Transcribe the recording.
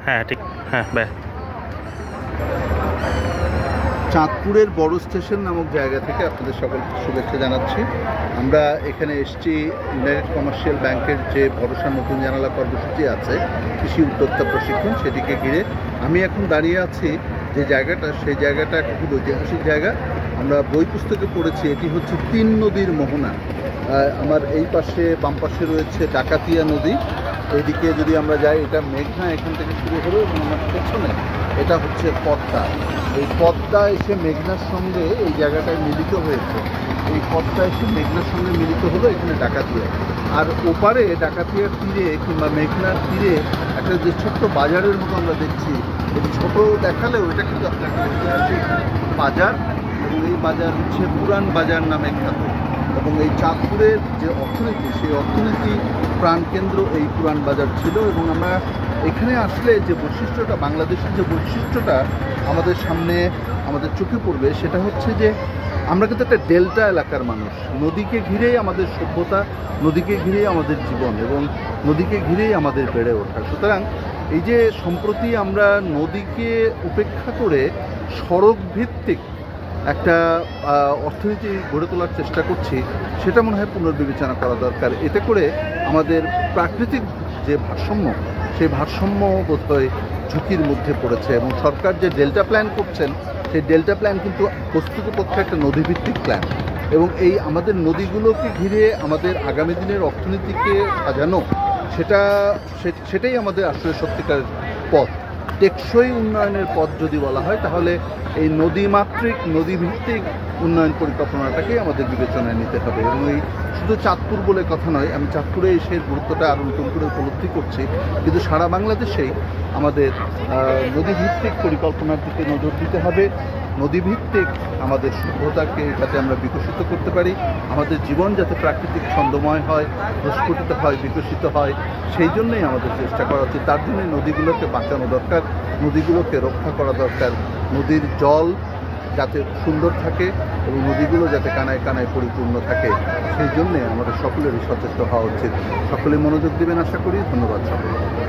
হ্যাঁ ঠিক, হ্যাঁ ব্যাস। চাঁদপুরের বড় স্টেশন নামক জায়গা থেকে আপনাদের সকলকে শুভেচ্ছা জানাচ্ছি। আমরা এখানে এসেছি ইউনাইটেড কমার্শিয়াল ব্যাংকের যে ভরসা নতুন জানালা কর্মসূচি আছে কৃষি উদ্যোক্তা প্রশিক্ষণ, সেটিকে ঘিরে আমি এখন দাঁড়িয়ে আছি যে জায়গাটা, সেই জায়গাটা একটা খুব ঐতিহাসিক জায়গা। আমরা বই পুস্তকে পড়েছি এটি হচ্ছে 3 নদীর মোহনা। আমার এই পাশে বাম পাশে রয়েছে ডাকাতিয়া নদী, এইদিকে যদি আমরা যাই এটা মেঘনা এখান থেকে শুরু হলো, এবং আমার পেছনে এটা হচ্ছে পদ্মা। এই পদ্মা এসে মেঘনার সঙ্গে এই জায়গাটায় মিলিত হয়েছে। এই পদ্মা এসে মেঘনার সঙ্গে মিলিত হলো এখানে ডাকাতিয়া। আর ওপারে ডাকাতিয়ার তীরে কিংবা মেঘনার তীরে একটা যে ছোট্ট বাজারের মতো আমরা দেখছি, এটি ছোটো দেখালেও এটা কিন্তু একটা ঐতিহাসিক বাজার, এবং এই বাজার হচ্ছে পুরান বাজার নামে খ্যাত। এবং এই চাঁদপুরের যে অর্থনীতি, সেই অর্থনীতি প্রাণকেন্দ্র এই পুরান বাজার ছিল। এবং আমরা এখানে আসলে যে বৈশিষ্ট্যটা, বাংলাদেশের যে বৈশিষ্ট্যটা আমাদের সামনে আমাদের চোখে পড়বে, সেটা হচ্ছে যে আমরা কিন্তু একটা ডেল্টা এলাকার মানুষ। নদীকে ঘিরেই আমাদের সভ্যতা, নদীকে ঘিরেই আমাদের জীবন, এবং নদীকে ঘিরেই আমাদের বেড়ে ওঠা। সুতরাং এই যে সম্প্রতি আমরা নদীকে উপেক্ষা করে সড়ক ভিত্তিক একটা অর্থনীতি গড়ে তোলার চেষ্টা করছি, সেটা মনে হয় পুনর্বিবেচনা করা দরকার। এতে করে আমাদের প্রাকৃতিক যে ভারসাম্য, সেই ভারসাম্য বোধহয় ঝুঁকির মধ্যে পড়েছে। এবং সরকার যে ডেল্টা প্ল্যান করছেন, সেই ডেল্টা প্ল্যান কিন্তু প্রস্তুতপক্ষে একটা নদীভিত্তিক প্ল্যান, এবং এই আমাদের নদীগুলোকে ঘিরে আমাদের আগামী দিনের অর্থনীতিকে সাজানো, সেটাই আমাদের আসলে সত্যিকার পথ। টেকসই উন্নয়নের পথ যদি বলা হয়, তাহলে এই নদীমাতৃক নদীভিত্তিক উন্নয়ন পরিকল্পনাটাকেই আমাদের বিবেচনায় নিতে হবে। এবং এই শুধু চাঁদপুর বলে কথা নয়, আমি চাঁদপুরে এসে গুরুত্বটা আরও নতুন করে উপলব্ধি করছি, কিন্তু সারা বাংলাদেশেই আমাদের নদীভিত্তিক পরিকল্পনার দিকে নজর দিতে হবে। নদীভিত্তিক আমাদের সভ্যতাকে যাতে আমরা বিকশিত করতে পারি, আমাদের জীবন যাতে প্রাকৃতিক ছন্দময় হয়, প্রস্ফুটিত হয়, বিকশিত হয়, সেই জন্যই আমাদের চেষ্টা করা উচিত। তার জন্যই নদীগুলোকে বাঁচানো দরকার, নদীগুলোকে রক্ষা করা দরকার। নদীর জল যাতে সুন্দর থাকে এবং নদীগুলো যাতে কানায় কানায় পরিপূর্ণ থাকে, সেই জন্যে আমাদের সকলেরই সচেষ্ট হওয়া উচিত। সকলে মনোযোগ দেবেন আশা করি। ধন্যবাদ সকলকে।